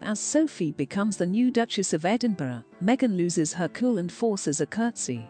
As Sophie becomes the new Duchess of Edinburgh, Meghan loses her cool and forces a curtsy.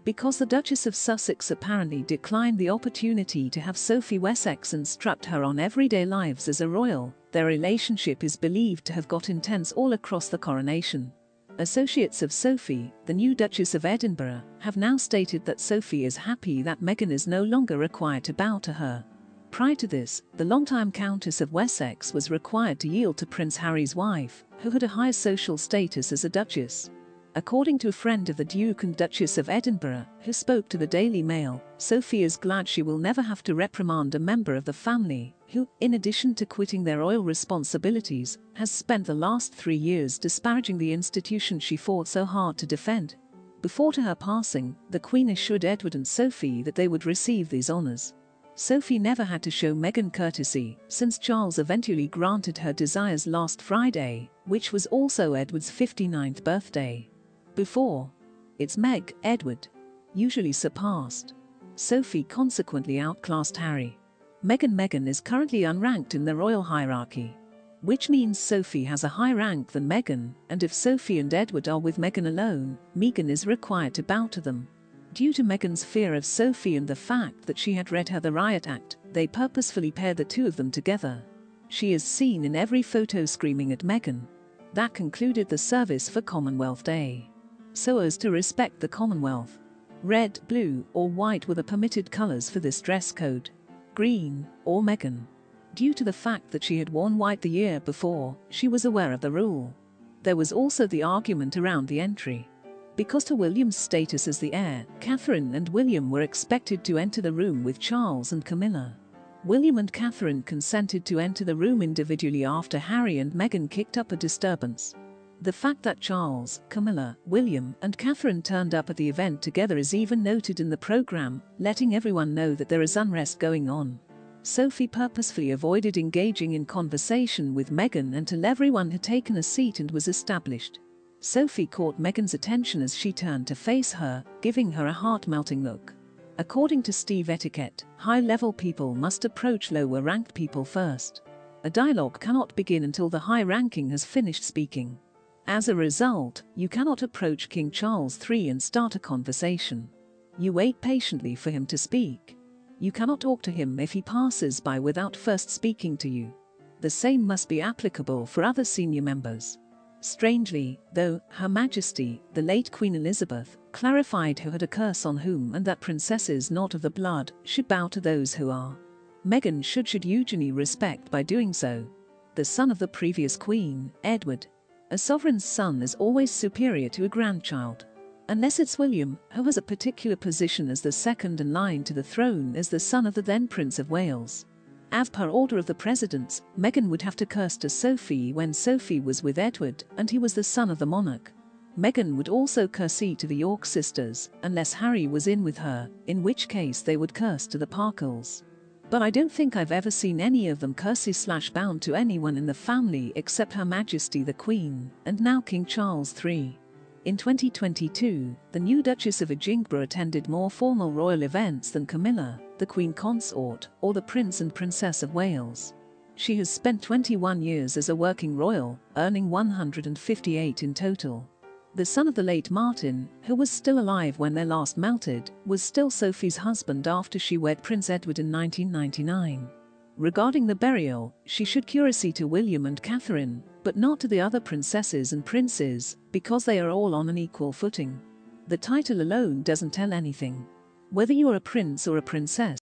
Because the Duchess of Sussex apparently declined the opportunity to have Sophie Wessex instruct her on everyday lives as a royal, their relationship is believed to have got intense all across the coronation. Associates of Sophie, the new Duchess of Edinburgh, have now stated that Sophie is happy that Meghan is no longer required to bow to her. Prior to this, the longtime Countess of Wessex was required to yield to Prince Harry's wife, who had a higher social status as a duchess. According to a friend of the Duke and Duchess of Edinburgh, who spoke to the Daily Mail, Sophie is glad she will never have to reprimand a member of the family, who, in addition to quitting their royal responsibilities, has spent the last 3 years disparaging the institution she fought so hard to defend. Before her passing, the Queen assured Edward and Sophie that they would receive these honours. Sophie never had to show Meghan courtesy, since Charles eventually granted her desires last Friday, which was also Edward's 59th birthday. Before, it's Meg, Edward, usually surpassed. Sophie consequently outclassed Harry. Meghan is currently unranked in the royal hierarchy, which means Sophie has a higher rank than Meghan, and if Sophie and Edward are with Meghan alone, Meghan is required to bow to them. Due to Meghan's fear of Sophie and the fact that she had read her the Riot Act, they purposefully paired the two of them together. She is seen in every photo screaming at Meghan. That concluded the service for Commonwealth Day. So as to respect the Commonwealth, red, blue, or white were the permitted colours for this dress code. Green, or Meghan. Due to the fact that she had worn white the year before, she was aware of the rule. There was also the argument around the entry. Because to William's status as the heir, Catherine and William were expected to enter the room with Charles and Camilla. William and Catherine consented to enter the room individually after Harry and Meghan kicked up a disturbance. The fact that Charles, Camilla, William, and Catherine turned up at the event together is even noted in the programme, letting everyone know that there is unrest going on. Sophie purposefully avoided engaging in conversation with Meghan until everyone had taken a seat and was established. Sophie caught Meghan's attention as she turned to face her, giving her a heart-melting look. According to Steve etiquette, high-level people must approach lower-ranked people first. A dialogue cannot begin until the high-ranking has finished speaking. As a result, you cannot approach King Charles III and start a conversation. You wait patiently for him to speak. You cannot talk to him if he passes by without first speaking to you. The same must be applicable for other senior members. Strangely, though, Her Majesty, the late Queen Elizabeth, clarified who had a curse on whom and that princesses not of the blood should bow to those who are. Meghan should Eugenie respect by doing so. The son of the previous queen, Edward. A sovereign's son is always superior to a grandchild. Unless it's William, who has a particular position as the second in line to the throne as the son of the then Prince of Wales. As per order of the presidents, Meghan would have to curse to Sophie when Sophie was with Edward and he was the son of the monarch. Meghan would also curtsy to the York sisters, unless Harry was in with her, in which case they would curse to the Parkles. But I don't think I've ever seen any of them curtsy/bow to anyone in the family except Her Majesty the Queen, and now King Charles III. In 2022, the new Duchess of Edinburgh attended more formal royal events than Camilla, the Queen Consort, or the Prince and Princess of Wales. She has spent 21 years as a working royal, earning 158 in total. The son of the late Martin, who was still alive when they last melted, was still Sophie's husband after she wed Prince Edward in 1999. Regarding the burial, she should courtesy to William and Catherine, but not to the other princesses and princes, because they are all on an equal footing. The title alone doesn't tell anything. Whether you are a prince or a princess,